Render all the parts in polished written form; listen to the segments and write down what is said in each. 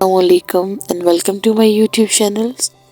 Assalamualaikum and welcome to my YouTube channel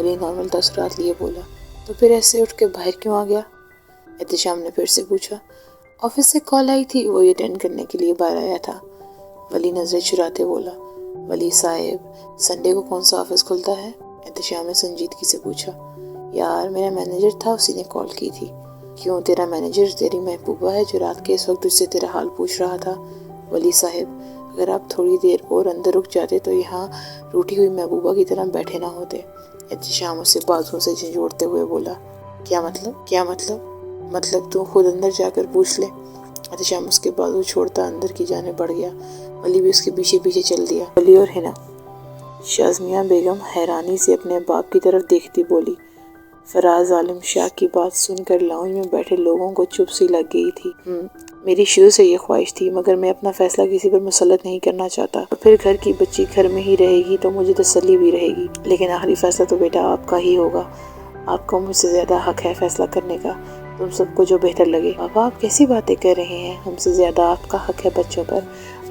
ولی normal تاثرات لیے بولا۔ تو پھر ایسے اٹھ کے باہر کیوں آ گیا؟ احتشام نے پھر سے پوچھا۔ آفس سے کال آئی تھی، وہی اٹینڈ کرنے کے لیے باہر آیا تھا، ولی نظریں چراتے بولا۔ ولی صاحب سنڈے کو کون سا آفس کھلتا ہے؟ احتشام نے سنجیدگی سے پوچھا۔ یار میرا مینیجر تھا، اسی نے کال کی تھی۔ کیوں، تیرا مینیجر تیری محبوبہ ہے جو رات کے اس وقت تجھ سے تیرا حال پوچھ رہا تھا؟ ولی صاحب اگر آپ تھوڑی دیر اور اندر رک جاتے تو یہاں روٹی ہوئی محبوبہ کی طرح بیٹھے نہ ہوتے۔ احتشام اسے بازوؤں سے جھنجھوڑتے ہوئے بولا۔ کیا مطلب؟ مطلب تو خود اندر جا کر پوچھ لے۔ احتشام اس کے بازو چھوڑتا اندر کی جانب بڑھ گیا، ولی بھی اس کے پیچھے پیچھے چل دیا۔ ولی اور ہنا۔ شازمیہ بیگم حیرانی سے اپنے باپ کی طرف دیکھتی بولی۔ فراز عالم شاہ کی بات سن کر لاؤنج میں بیٹھے لوگوں کو چپ سی لگ گئی تھی۔ میری شروع سے یہ خواہش تھی، مگر میں اپنا فیصلہ کسی پر مسلط نہیں کرنا چاہتا، اور پھر گھر کی بچی گھر میں ہی رہے گی تو مجھے تسلی بھی رہے گی، لیکن آخری فیصلہ تو بیٹا آپ کا ہی ہوگا۔ آپ کو مجھ سے زیادہ حق ہے فیصلہ کرنے کا، تم سب کو جو بہتر لگے۔ بابا آپ کیسی باتیں کر رہے ہیں؟ ہم سے زیادہ آپ کا حق ہے بچوں پر،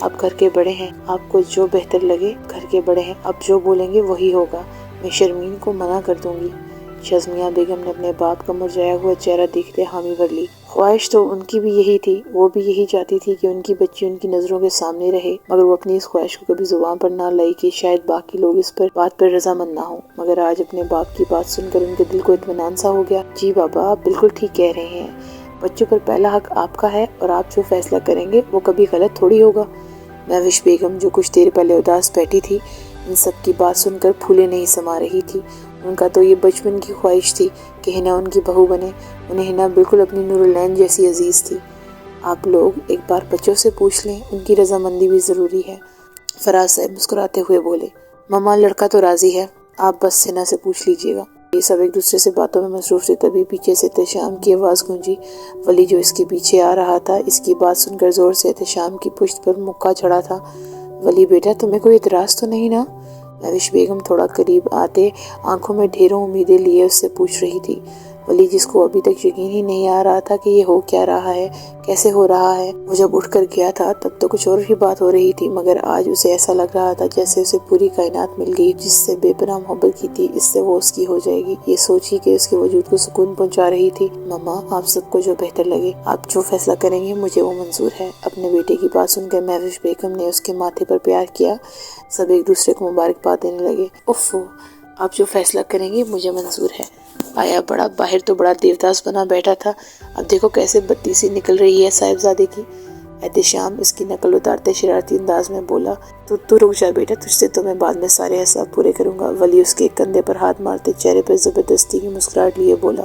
آپ گھر کے بڑے ہیں، آپ کو جو بہتر لگے، گھر کے بڑے ہیں، آپ جو بولیں گے وہی ہوگا، میں شرمین کو منع کر دوں گی۔ شازمیہ بیگم نے اپنے باپ کا مرجھایا ہوا چہرہ دیکھتے حامی بھر لی۔ خواہش تو ان کی بھی یہی تھی، وہ بھی یہی چاہتی تھی کہ ان کی بچی ان کی نظروں کے سامنے رہے، مگر وہ اپنی اس خواہش کو کبھی زبان پر نہ لائی کہ شاید باقی لوگ اس بات پر رضامند نہ ہوں، مگر آج اپنے باپ کی بات سن کر ان کے دل کو اطمینان سا ہو گیا۔ جی بابا آپ بالکل ٹھیک کہہ رہے ہیں، بچوں پر پہلا حق آپ کا ہے، اور آپ جو فیصلہ کریں گے وہ کبھی غلط تھوڑی ہوگا۔ مہوش بیگم جو کچھ دیر پہلے اداس بیٹھی تھی، ان سب کی بات سن کر پھولے نہیں سما رہی تھی۔ ان کا تو یہ بچپن کی خواہش تھی کہ ہنا ان کی بہو بنے، انہیں ہنا بالکل اپنی نور العین جیسی عزیز تھی۔ آپ لوگ ایک بار بچوں سے پوچھ لیں، ان کی رضامندی بھی ضروری ہے۔ فراز صاحب مسکراتے ہوئے بولے۔ ماما لڑکا تو راضی ہے، آپ بس ہنا سے پوچھ لیجئے گا۔ یہ سب ایک دوسرے سے باتوں میں مصروف تھے، تبھی پیچھے سے احتشام کی آواز گونجی۔ ولی جو اس کے پیچھے آ رہا تھا، اس کی بات سن کر زور سے احتشام کی پشت پر مکہ چڑھا تھا۔ ولی بیٹا تمہیں کوئی اعتراض تو نہیں نا؟ مہوش بیگم تھوڑا قریب آتے آنکھوں میں ڈھیروں امیدیں لیے اس سے پوچھ رہی تھی۔ ولی جس کو ابھی تک یقین ہی نہیں آ رہا تھا کہ یہ ہو کیا رہا ہے، کیسے ہو رہا ہے۔ وہ جب اٹھ کر گیا تھا تب تو کچھ اور ہی بات ہو رہی تھی، مگر آج اسے ایسا لگ رہا تھا جیسے اسے پوری کائنات مل گئی، جس سے بے پناہ محبت کی تھی، اس سے وہ اس کی ہو جائے گی۔ یہ سوچ ہی کہ اس کے وجود کو سکون پہنچا رہی تھی۔ ماما آپ سب کو جو بہتر لگے، آپ جو فیصلہ کریں گے مجھے وہ منظور ہے۔ اپنے بیٹے کی بات سن کر مہوش بیگم نے اس کے ماتھے پر پیار کیا، سب ایک دوسرے کو مبارکباد دینے لگے۔ اوفو، آپ جو فیصلہ کریں گے مجھے منظور ہے۔ آیا بڑا، باہر تو بڑا دیوداس بنا بیٹھا تھا، اب دیکھو کیسے بتی سی نکل رہی ہے صاحبزادے کی۔ احتشام اس کی نقل اتارتے شرارتی انداز میں بولا۔ تو رک جا بیٹا، تجھ سے تو میں بعد میں سارے حساب پورے کروں گا۔ ولی اس کے کندھے پر ہاتھ مارتے چہرے پر زبردستی کی مسکراہٹ لیے بولا۔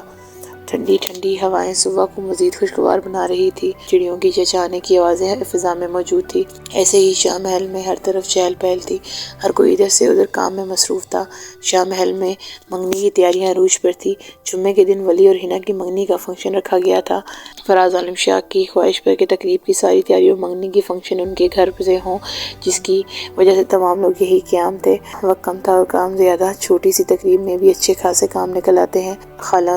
ٹھنڈی ٹھنڈی ہوائیں صبح کو مزید خوشگوار بنا رہی تھی، چڑیوں کی چہچہانے کی آوازیں فضا میں موجود تھی۔ ایسے ہی شاہ محل میں ہر طرف چہل پہل تھی، ہر کوئی ادھر سے ادھر کام میں مصروف تھا۔ شاہ محل میں منگنی کی تیاریاں عروج پر تھی۔ جمعے کے دن ولی اور ہنا کی منگنی کا فنکشن رکھا گیا تھا۔ فراز عالم شاہ کی خواہش پر کہ تقریب کی ساری تیاریوں منگنی کی فنکشن ان کے گھر سے ہوں، جس کی وجہ سے تمام لوگ یہی قیام تھے۔ وقت کم تھا اور کام زیادہ، چھوٹی سی تقریب میں بھی اچھے خاصے کام نکل آتے ہیں۔ خالہ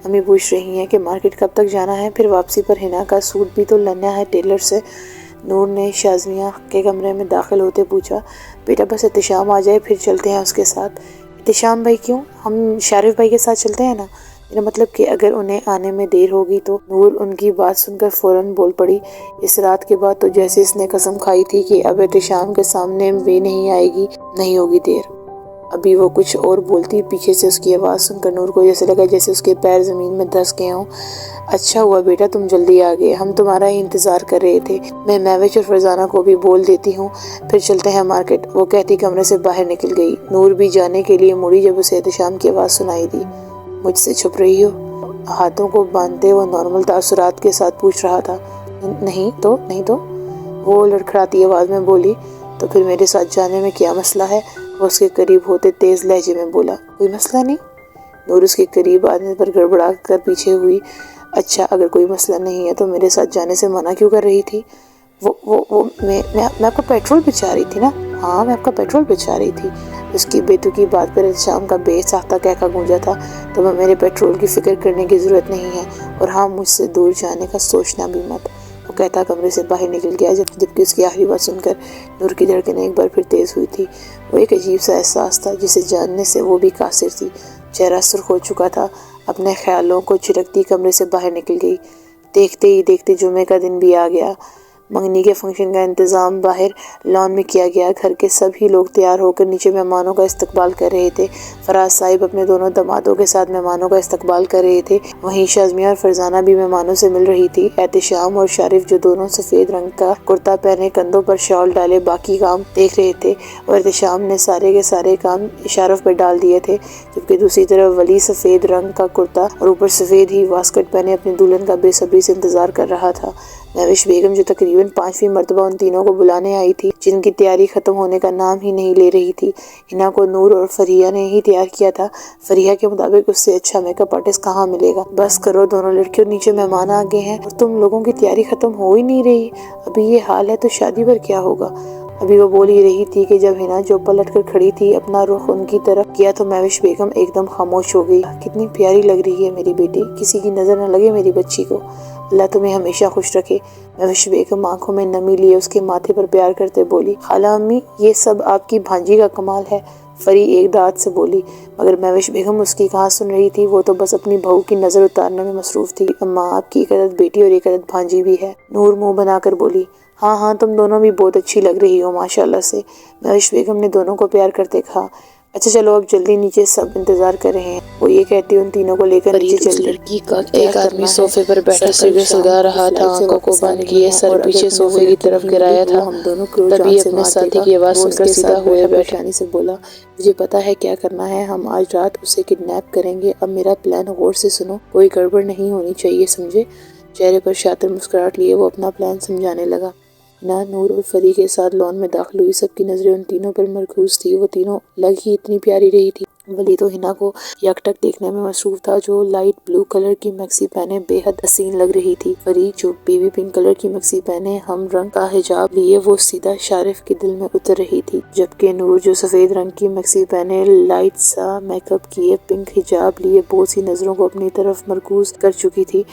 امی پوچھ رہی ہیں کہ مارکیٹ کب تک جانا ہے، پھر واپسی پر ہنا کا سوٹ بھی تو لینا ہے ٹیلر سے۔ نور نے شازمیہ کے کمرے میں داخل ہوتے پوچھا۔ بیٹا بس احتشام آ جائے پھر چلتے ہیں اس کے ساتھ۔ احتشام بھائی کیوں؟ ہم شارف بھائی کے ساتھ چلتے ہیں نا۔ میرا مطلب کہ اگر انہیں آنے میں دیر ہوگی تو۔ نور ان کی بات سن کر فوراً بول پڑی۔ اس رات کے بعد تو جیسے اس نے قسم کھائی تھی کہ اب احتشام کے سامنے بھی نہیں آئے گی، نہیں ہوگی دیر۔ ابھی وہ کچھ اور بولتی، پیچھے سے اس کی آواز سن کر نور کو جیسے لگا جیسے اس کے پیر زمین میں دھس گئے ہوں۔ اچھا ہوا بیٹا تم جلدی آ گئے، ہم تمہارا ہی انتظار کر رہے تھے۔ میں مہوش اور فرزانہ کو بھی بول دیتی ہوں، پھر چلتے ہیں مارکیٹ، وہ کہتی کمرے سے باہر نکل گئی۔ نور بھی جانے کے لیے مڑی جب اسے احتشام کی آواز سنائی دی۔ مجھ سے چھپ رہی ہو؟ ہاتھوں کو باندھتے وہ نارمل تاثرات کے ساتھ پوچھ رہا تھا۔ نہیں تو وہ لڑکھڑاتی آواز میں بولی۔ تو پھر میرے ساتھ جانے میں کیا مسئلہ ہے؟ وہ اس کے قریب ہوتے تیز لہجے میں بولا۔ کوئی مسئلہ نہیں؟ نور اس کے قریب آنے پر گڑبڑا کر پیچھے ہوئی۔ اچھا اگر کوئی مسئلہ نہیں ہے تو میرے ساتھ جانے سے منع کیوں کر رہی تھی؟ میں آپ کا پیٹرول بچا رہی تھی نا۔ ہاں میں آپ کا پیٹرول بچا رہی تھی۔ اس کی بیتوکی بات پر احتشام کا بے ساختہ کہکا گونجا تھا۔ تو میں میرے پیٹرول کی فکر کرنے کی ضرورت نہیں ہے، اور ہاں مجھ سے دور جانے کا سوچنا بھی مت۔ وہ کہتا کمرے سے باہر نکل گیا، جبکہ اس کی آخری بات سن کر نور کی دھڑکنیں ایک بار پھر تیز ہوئی تھی۔ وہ ایک عجیب سا احساس تھا جسے جاننے سے وہ بھی قاصر تھی۔ چہرہ سرخ ہو چکا تھا، اپنے خیالوں کو چھڑکتی کمرے سے باہر نکل گئی۔ دیکھتے ہی دیکھتے جمعے کا دن بھی آ گیا۔ منگنی کے فنکشن کا انتظام باہر لان میں کیا گیا۔ گھر کے سبھی لوگ تیار ہو کر نیچے مہمانوں کا استقبال کر رہے تھے۔ فراز صاحب اپنے دونوں دامادوں کے ساتھ مہمانوں کا استقبال کر رہے تھے، وہیں شازمیہ اور فرزانہ بھی مہمانوں سے مل رہی تھی۔ احتشام اور شارف جو دونوں سفید رنگ کا کرتا پہنے کندھوں پر شال ڈالے باقی کام دیکھ رہے تھے، اور احتشام نے سارے کے سارے کام شارف پر ڈال دیے تھے، جبکہ دوسری طرف ولی سفید رنگ کا کرتا اور اوپر سفید ہی واسکٹ پہنے اپنی دلہن کا بے صبری سے انتظار کر رہا تھا۔ مہوش بیگم جو تقریباً 5ویں مرتبہ ان تینوں کو بلانے آئی تھی، جن کی تیاری ختم ہونے کا نام ہی نہیں لے رہی تھی۔ ہنا کو نور اور فریحہ نے ہی تیار کیا تھا۔ فریحہ کے مطابق اس سے اچھا میک اپ آرٹسٹ کہاں ملے گا؟ بس کرو دونوں لڑکیوں، نیچے مہمان آ گئے ہیں اور تم لوگوں کی تیاری ختم ہو ہی نہیں رہی۔ ابھی یہ حال ہے تو شادی پر کیا ہوگا؟ ابھی وہ بول ہی رہی تھی کہ جب ہنا جو پلٹ کر کھڑی تھی اپنا رخ ان کی طرف کیا تو مہوش بیگم ایک دم خاموش ہو گئی۔ کتنی پیاری لگ رہی ہے میری بیٹی، کسی کی نظر نہ لگے میری بچی کو، اللہ تمہیں ہمیشہ خوش رکھے۔ مہوش بیگم آنکھوں میں نمی لیے اس کے ماتھے پر پیار کرتے بولی، خالہ امی یہ سب آپ کی بھانجی کا کمال ہے۔ فری ایک دانت سے بولی، مگر مہوش بیگم اس کی کہاں سن رہی تھی، وہ تو بس اپنی بہو کی نظر اتارنے میں مصروف تھی۔ اماں آپ کی ایک عدد بیٹی اور ایک عدد بھانجی بھی ہے۔ نور منہ بنا کر بولی، ہاں ہاں تم دونوں بھی بہت اچھی لگ رہی ہو ماشاءاللہ سے۔ مہوش بیگم نے دونوں کو پیار کرتے کہا، اچھا چلو اب جلدی، نیچے سب انتظار کر رہے ہیں۔ وہ یہ کہتی ان تینوں کو لے کر نیچے چل دی۔ لڑکی کا ایک آدمی صوفے پر بیٹھا سگریٹ سلگا رہا تھا، آنکھوں کو بند کیے سر پیچھے صوفے کی طرف گرایا تھا۔ تبھی اپنے ساتھی کی آواز سن کر سیدھا ہوئے بیٹھا۔ سے بولا، مجھے پتا ہے کیا کرنا ہے، ہم آج رات اسے کڈنیپ کریں گے۔ اب میرا پلان غور سے سنو، کوئی گڑبڑ نہیں ہونی چاہیے، سمجھے؟ چہرے پر شاطر مسکراہٹ لیے وہ اپنا پلان سمجھانے لگا۔ ہنا، نور اور فری کے ساتھ لان میں داخل ہوئی، سب کی نظریں ان تینوں پر مرکوز تھی۔ وہ تینوں لگ ہی اتنی پیاری رہی تھی۔ ولی تو ہنا کو یکٹک دیکھنے میں مصروف تھا، جو لائٹ بلو کلر کی میکسی پہنے بے حد حسین لگ رہی تھی۔ فری جو بیبی پنک کلر کی میکسی پہنے ہم رنگ کا حجاب لیے وہ سیدھا شارف کے دل میں اتر رہی تھی، جبکہ نور جو سفید رنگ کی میکسی پہنے لائٹ سا میک اپ کیے پنک حجاب لیے بہت سی نظروں کو اپنی طرف مرکوز کر چکی تھی،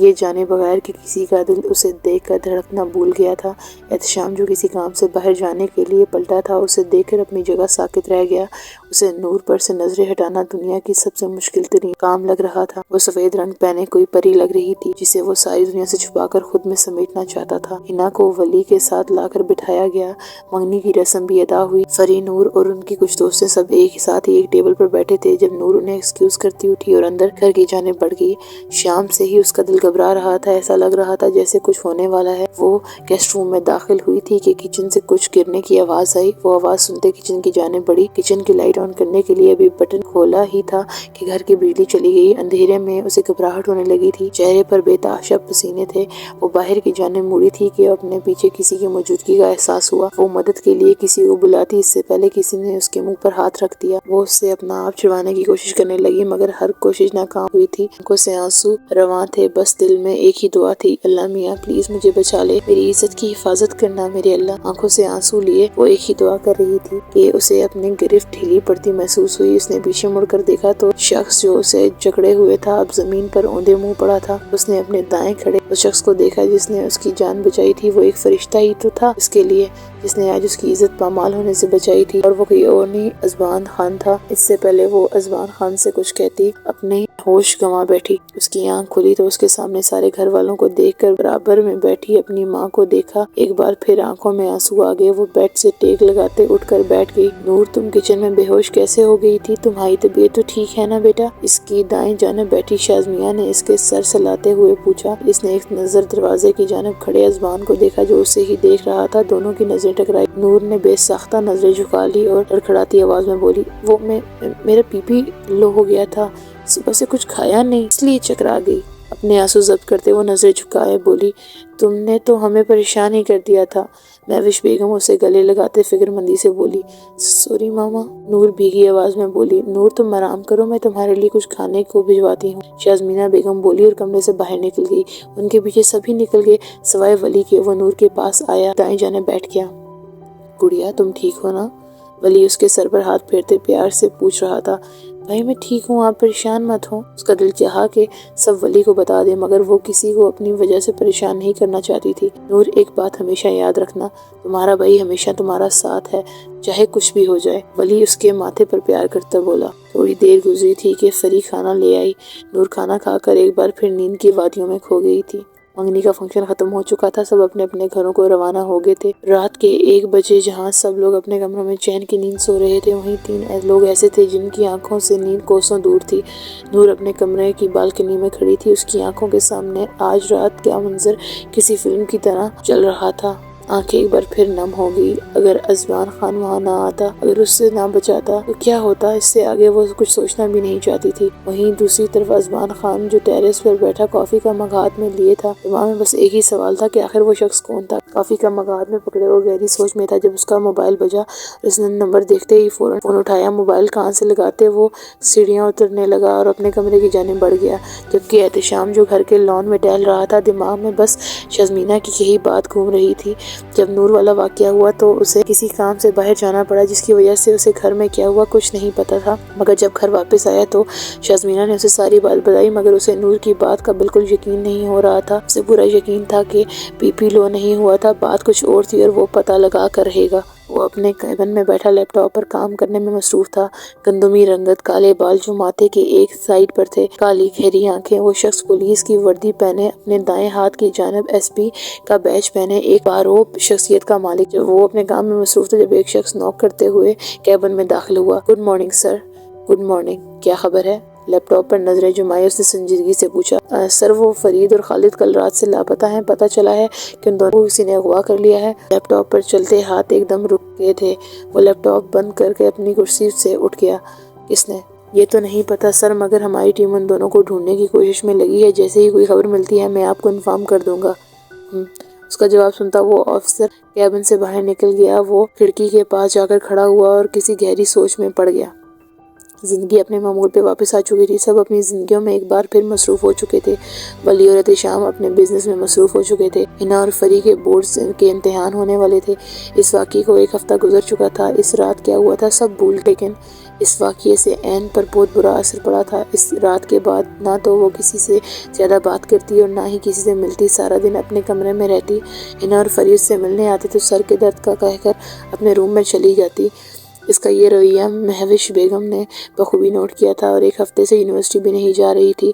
یہ جانے بغیر کہ کسی کا دل اسے دیکھ کر دھڑکنا بھول گیا تھا۔ احتشام جو کسی کام سے باہر جانے کے لیے پلٹا تھا، اسے دیکھ کر اپنی جگہ ساکت رہ گیا۔ اسے نور پر سے نظریں ہٹانا دنیا کی سب سے مشکل ترین کام لگ رہا تھا۔ وہ سفید رنگ پہنے کوئی پری لگ رہی تھی، جسے وہ ساری دنیا سے چھپا کر خود میں سمیٹنا چاہتا تھا۔ ہنا کو ولی کے ساتھ لا کر بٹھایا گیا، منگنی کی رسم بھی ادا ہوئی۔ فری، نور اور ان کی کچھ دوستیں سب ایک ساتھ ہی ایک ٹیبل پر بیٹھے تھے جب نور انہیں ایکسکیوز کرتی اٹھی اور اندر گھر کی جانب بڑھ گئی۔ شام سے ہی اس کا دل گھبرا رہا تھا، ایسا لگ رہا تھا جیسے کچھ ہونے والا ہے۔ وہ گیسٹ روم میں داخل ہوئی تھی کہ کچن سے کچھ گرنے کی آواز آئی۔ وہ آواز سنتے کچن کی جانب بڑھی۔ کچن کی لائٹ آن کرنے کے لیے ابھی بٹن کھولا ہی تھا کہ گھر کی بجلی چلی گئی۔ اندھیرے میں اسے گھبراہٹ ہونے لگی تھی، چہرے پر بے تحاشا پسینے تھے۔ وہ باہر کی جانب مڑی تھی کہ اپنے پیچھے کسی کی موجودگی کا احساس ہوا۔ وہ مدد کے لیے کسی کو بلاتی، اس سے پہلے کسی نے اس کے منہ پر ہاتھ رکھ دیا۔ وہ اس سے اپنا آپ چھڑوانے کی کوشش کرنے لگی، مگر ہر کوشش ناکام ہوئی تھی۔ آنکھوں سے آنسو رواں تھے، بس دل میں ایک ہی دعا تھی، اللہ میاں پلیز مجھے بچا لے، میری عزت کی حفاظت کرنا میرے اللہ۔ آنکھوں سے آنسو لیے وہ ایک ہی دعا کر رہی تھی کہ اسے اپنی گرفت ڈھیلی پڑتی محسوس ہوئی۔ اس نے پیچھے مڑ کر دیکھا تو شخص جو اسے جکڑے ہوئے تھا اب زمین پر اوندے منہ پڑا تھا۔ اس نے اپنے دائیں کھڑے اس شخص کو دیکھا جس نے اس کی جان بچائی تھی۔ وہ ایک فرشتہ ہی تو تھا اس کے لیے، جس نے آج اس کی عزت پامال ہونے سے بچائی تھی، اور وہ کوئی اور نہیں اذبان خان تھا۔ اس سے پہلے وہ اذبان خان سے کچھ کہتی اپنے ہوش گنوا بیٹھی۔ اس کی آنکھ کھلی تو اس کے سامنے سارے گھر والوں کو دیکھ کر برابر میں بیٹھی اپنی ماں کو دیکھا۔ ایک بار پھر آنکھوں میں آنسو آ گئے، وہ بیڈ سے ٹیک لگاتے اٹھ کر بیٹھ گئی۔ نور تم کچن میں بے ہوش کیسے ہو گئی تھی؟ تمہاری طبیعت تو ٹھیک ہے نا بیٹا؟ اس کی دائیں جانب بیٹھی شازمیہ نے اس کے سر سلاتے ہوئے پوچھا۔ اس نے ایک نظر دروازے کی جانب کھڑے اذبان کو دیکھا جو اسے ہی دیکھ رہا تھا۔ دونوں کی نظریں ٹکرائی۔ نور نے بے ساختہ نظریں جھکا لی اور لڑکھڑاتی آواز میں بولی، وہ میرا بی پی لو ہو گیا تھا، صبح سے کچھ کھایا نہیں اس لیے چکرا گئی۔ اپنے آنسو ضبط کرتے وہ نظریں جھکائے بولی، تم نے تو ہمیں پریشان ہی کر دیا تھا۔ مہوش بیگم اسے گلے لگاتے فکر مندی سے بولی، سوری ماما۔ نور بھیگی آواز میں بولی، نور تم آرام کرو، میں تمہارے لیے کچھ کھانے کو بھجواتی ہوں۔ شازمینہ بیگم بولی اور کمرے سے باہر نکل گئی۔ ان کے پیچھے سبھی نکل گئے سوائے ولی کے۔ وہ نور کے پاس آیا، دائیں جانب بیٹھ گیا۔ گڑیا تم ٹھیک ہو نا؟ ولی اس کے سر پر ہاتھ پھیرتے پیار سے پوچھ رہا تھا۔ بھائی میں ٹھیک ہوں، آپ پریشان مت ہوں۔ اس کا دل چاہا کہ سب ولی کو بتا دے، مگر وہ کسی کو اپنی وجہ سے پریشان نہیں کرنا چاہتی تھی۔ نور ایک بات ہمیشہ یاد رکھنا، تمہارا بھائی ہمیشہ تمہارا ساتھ ہے، چاہے کچھ بھی ہو جائے۔ ولی اس کے ماتھے پر پیار کرتا بولا۔ تھوڑی دیر گزری تھی کہ فری کھانا لے آئی۔ نور کھانا کھا کر ایک بار پھر نیند کی وادیوں میں کھو گئی تھی۔ منگنی کا فنکشن ختم ہو چکا تھا، سب اپنے اپنے گھروں کو روانہ ہو گئے تھے۔ رات کے 1 بجے جہاں سب لوگ اپنے کمروں میں چین کی نیند سو رہے تھے، وہیں 3 لوگ ایسے تھے جن کی آنکھوں سے نیند کوسوں دور تھی۔ نور اپنے کمرے کی بالکنی میں کھڑی تھی، اس کی آنکھوں کے سامنے آج رات کا منظر کسی فلم کی طرح چل رہا تھا۔ آنکھیں ایک بار پھر نم ہو گئی۔ اگر اذبان خان وہاں نہ آتا، اگر اس سے نہ بچاتا تو کیا ہوتا؟ اس سے آگے وہ کچھ سوچنا بھی نہیں چاہتی تھی۔ وہیں دوسری طرف اذبان خان جو ٹیرس پر بیٹھا کافی کا مگ ہاتھ میں لیے تھا، دماغ میں بس ایک ہی سوال تھا کہ آخر وہ شخص کون تھا۔ کافی کا مگ ہاتھ میں پکڑے وہ گہری سوچ میں تھا جب اس کا موبائل بجا۔ اس نے نمبر دیکھتے ہی فوراً فون اٹھایا۔ موبائل کان سے لگاتے وہ سیڑھیاں اترنے لگا اور اپنے کمرے کی جانب بڑھ گیا، جبکہ احتشام جو گھر کے لان میں ٹہل رہا تھا، دماغ میں بس شزمینہ کی یہی بات گھوم رہی تھی۔ جب نور والا واقعہ ہوا تو اسے کسی کام سے باہر جانا پڑا، جس کی وجہ سے اسے گھر میں کیا ہوا کچھ نہیں پتا تھا۔ مگر جب گھر واپس آیا تو شزمینہ نے اسے ساری بات بتائی، مگر اسے نور کی بات کا بالکل یقین نہیں ہو رہا تھا۔ اسے پورا یقین تھا کہ بی پی لو نہیں ہوا تھا، بات کچھ اور تھی اور وہ پتہ لگا کر رہے گا۔ وہ اپنے کیبن میں بیٹھا لیپ ٹاپ پر کام کرنے میں مصروف تھا۔ گندمی رنگت کالے بال جو ماتھے کے ایک سائیڈ پر تھے، کالی گہری آنکھیں۔ وہ شخص پولیس کی وردی پہنے، اپنے دائیں ہاتھ کی جانب ایس پی کا بیج پہنے، ایک باروب شخصیت کا مالک۔ جب وہ اپنے کام میں مصروف تھا، جب ایک شخص نوک کرتے ہوئے کیبن میں داخل ہوا۔ Good morning sir. Good morning, کیا خبر ہے؟ لیپ ٹاپ پر نظریں جمائے اس نے سنجیدگی سے پوچھا۔ سر وہ فرید اور خالد کل رات سے لاپتہ ہیں، پتہ چلا ہے کہ ان دونوں کو کسی نے اغوا کر لیا ہے۔ لیپ ٹاپ پر چلتے ہاتھ ایک دم رک گئے تھے۔ وہ لیپ ٹاپ بند کر کے اپنی کرسی سے اٹھ گیا۔ کس نے؟ یہ تو نہیں پتا سر، مگر ہماری ٹیم ان دونوں کو ڈھونڈنے کی کوشش میں لگی ہے، جیسے ہی کوئی خبر ملتی ہے میں آپ کو انفارم کر دوں گا۔ اس کا جواب سنتا وہ آفیسر کیبن سے باہر نکل گیا۔ وہ کھڑکی کے پاس جا کر کھڑا ہوا اور کسی گہری سوچ میں پڑ گیا۔ زندگی اپنے معمول پہ واپس آ چکی تھی۔ سب اپنی زندگیوں میں ایک بار پھر مصروف ہو چکے تھے۔ ولی اور احتشام اپنے بزنس میں مصروف ہو چکے تھے۔ ہنا اور فری کے بورڈز کے امتحان ہونے والے تھے۔ اس واقعے کو 1 ہفتہ گزر چکا تھا۔ اس رات کیا ہوا تھا سب بھول، لیکن اس واقعے سے عین پر بہت برا اثر پڑا تھا۔ اس رات کے بعد نہ تو وہ کسی سے زیادہ بات کرتی اور نہ ہی کسی سے ملتی۔ سارا دن اپنے کمرے میں رہتی۔ ہنا اور فری اس سے ملنے آتے تو سر کے درد کا کہہ کر اپنے روم میں چلی جاتی۔ اس کا یہ رویہ مہوش بیگم نے بخوبی نوٹ کیا تھا اور 1 ہفتے سے یونیورسٹی بھی نہیں جا رہی تھی۔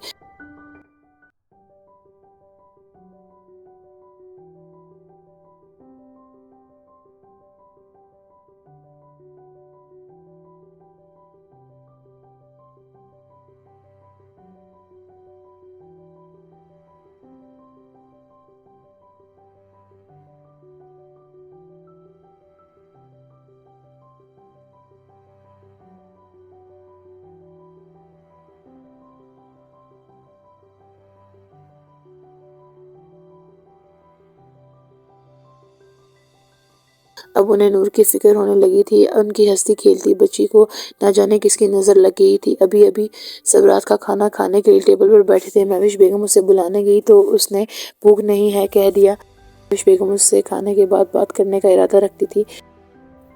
اب انہیں نور کی فکر ہونے لگی تھی۔ ان کی ہنستی کھیلتی بچی کو نہ جانے کس کی نظر لگ گئی تھی۔ ابھی سب رات کا کھانا کھانے کے لیے ٹیبل پر بیٹھے تھے۔ مہوش بیگم اسے بلانے گئی تو اس نے بھوک نہیں ہے کہہ دیا۔ مہوش بیگم اس سے کھانے کے بعد بات کرنے کا ارادہ رکھتی تھی۔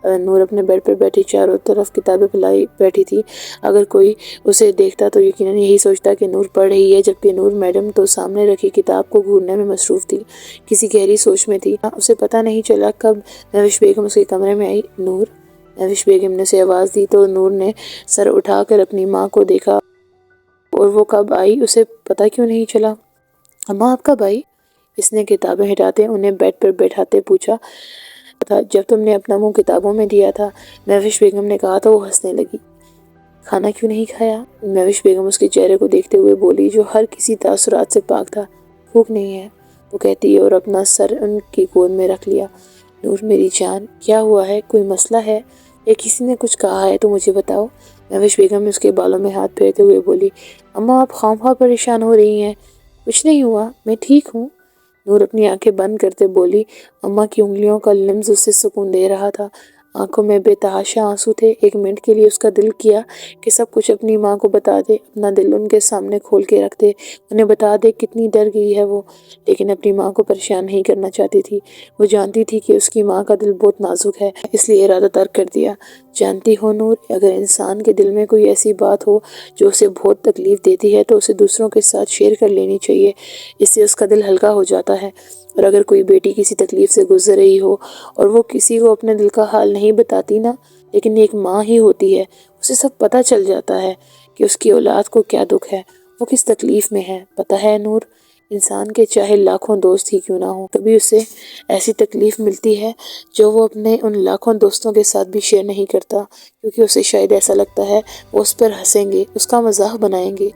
نور اپنے بیڈ پر بیٹھی چاروں طرف کتابیں پھیلائی بیٹھی تھی۔ اگر کوئی اسے دیکھتا تو یقیناً یہی سوچتا کہ نور پڑھ رہی ہے، جبکہ نور میڈم تو سامنے رکھی کتاب کو گھورنے میں مصروف تھی، کسی گہری سوچ میں تھی۔ اسے پتہ نہیں چلا کب مہوش بیگم اس کے کمرے میں آئی۔ نور، مہوش بیگم نے اسے آواز دی تو نور نے سر اٹھا کر اپنی ماں کو دیکھا، اور وہ کب آئی اسے پتہ کیوں نہیں چلا۔ اماں آپ کب آئی؟ اس نے کتابیں ہٹاتے انہیں بیڈ پر بیٹھاتے پوچھا تھا۔ جب تم نے اپنا منہ کتابوں میں دیا تھا، مہوش بیگم نے کہا تو وہ ہنسنے لگی۔ کھانا کیوں نہیں کھایا؟ مہوش بیگم اس کے چہرے کو دیکھتے ہوئے بولی، جو ہر کسی تاثرات سے پاک تھا۔ بھوک نہیں ہے، وہ کہتی اور اپنا سر ان کی گود میں رکھ لیا۔ نور میری جان، کیا ہوا ہے؟ کوئی مسئلہ ہے یا کسی نے کچھ کہا ہے تو مجھے بتاؤ۔ مہوش بیگم اس کے بالوں میں ہاتھ پھیرتے ہوئے بولی، اماں آپ خواہ پریشان ہو رہی ہیں۔ کچھ نہیں ہوا، میں ٹھیک ہوں۔ نور اپنی آنکھیں بند کرتے بولی۔ اماں کی انگلیوں کا لمس اسے سکون دے رہا تھا۔ آنکھوں میں بے تحاشا آنسو تھے۔ ایک منٹ کے لیے اس کا دل کیا کہ سب کچھ اپنی ماں کو بتا دے، اپنا دل ان کے سامنے کھول کے رکھ دے، انہیں بتا دے کتنی ڈر گئی ہے وہ، لیکن اپنی ماں کو پریشان نہیں کرنا چاہتی تھی۔ وہ جانتی تھی کہ اس کی ماں کا دل بہت نازک ہے، اس لیے ارادہ ترک کر دیا۔ جانتی ہو نور، اگر انسان کے دل میں کوئی ایسی بات ہو جو اسے بہت تکلیف دیتی ہے تو اسے دوسروں کے ساتھ شیئر کر لینی چاہیے، اس سے اس کا دل ہلکا ہو جاتا ہے۔ اور اگر کوئی بیٹی کسی تکلیف سے گزر رہی ہو اور وہ کسی کو اپنے دل کا حال نہیں بتاتی نا، لیکن ایک ماں ہی ہوتی ہے، اسے سب پتہ چل جاتا ہے کہ اس کی اولاد کو کیا دکھ ہے، وہ کس تکلیف میں ہے۔ پتہ ہے نور، انسان کے چاہے لاکھوں دوست ہی کیوں نہ ہوں، کبھی اسے ایسی تکلیف ملتی ہے جو وہ اپنے ان لاکھوں دوستوں کے ساتھ بھی شیئر نہیں کرتا، کیونکہ اسے شاید ایسا لگتا ہے وہ اس پر ہنسیں گے، اس کا مذاق بنائیں گے۔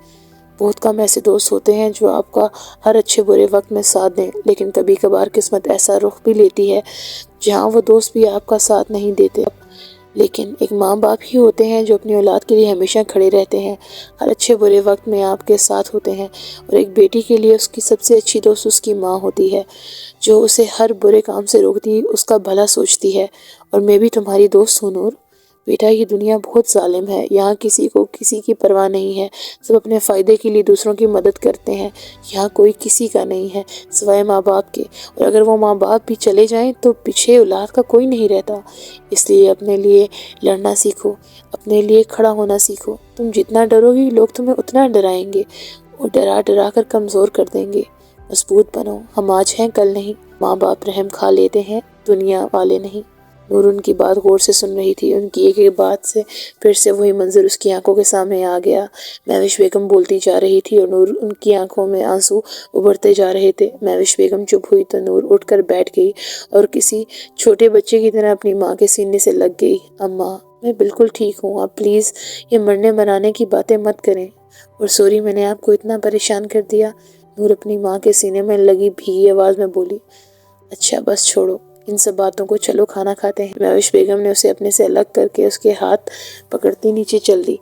بہت کم ایسے دوست ہوتے ہیں جو آپ کا ہر اچھے برے وقت میں ساتھ دیں، لیکن کبھی کبھار قسمت ایسا رخ بھی لیتی ہے جہاں وہ دوست بھی آپ کا ساتھ نہیں دیتے، لیکن ایک ماں باپ ہی ہوتے ہیں جو اپنی اولاد کے لیے ہمیشہ کھڑے رہتے ہیں، ہر اچھے برے وقت میں آپ کے ساتھ ہوتے ہیں۔ اور ایک بیٹی کے لیے اس کی سب سے اچھی دوست اس کی ماں ہوتی ہے، جو اسے ہر برے کام سے روکتی، اس کا بھلا سوچتی ہے۔ اور میں بھی تمہاری دوست ہوں نور۔ بیٹا، یہ دنیا بہت ظالم ہے، یہاں کسی کو کسی کی پرواہ نہیں ہے، سب اپنے فائدے کے لیے دوسروں کی مدد کرتے ہیں، یہاں کوئی کسی کا نہیں ہے سوائے ماں باپ کے، اور اگر وہ ماں باپ بھی چلے جائیں تو پیچھے اولاد کا کوئی نہیں رہتا۔ اس لیے اپنے لیے لڑنا سیکھو، اپنے لیے کھڑا ہونا سیکھو۔ تم جتنا ڈرو گی لوگ تمہیں اتنا ڈرائیں گے اور ڈرا ڈرا کر کمزور کر دیں گے۔ مضبوط بنو، ہم آج ہیں کل نہیں، ماں باپ رحم کھا لیتے ہیں، دنیا والے نہیں۔ نور ان کی بات غور سے سن رہی تھی، ان کی ایک ایک بات سے پھر سے وہی منظر اس کی آنکھوں کے سامنے آ گیا۔ مہوش بیگم بولتی جا رہی تھی اور نور ان کی آنکھوں میں آنسو ابھرتے جا رہے تھے۔ مہوش بیگم چپ ہوئی تو نور اٹھ کر بیٹھ گئی اور کسی چھوٹے بچے کی طرح اپنی ماں کے سینے سے لگ گئی۔ اماں، میں بالکل ٹھیک ہوں، آپ پلیز یہ مرنے بنانے کی باتیں مت کریں، اور سوری میں نے آپ کو اتنا پریشان کر دیا۔ نور اپنی ماں کے سینے میں لگی بھیگی آواز میں بولی۔ اچھا بس چھوڑو ان سب باتوں کو، چلو کھانا کھاتے ہیں۔ مہوش بیگم نے اسے اپنے سے الگ کر کے اس کے ہاتھ پکڑتی نیچے چل دی۔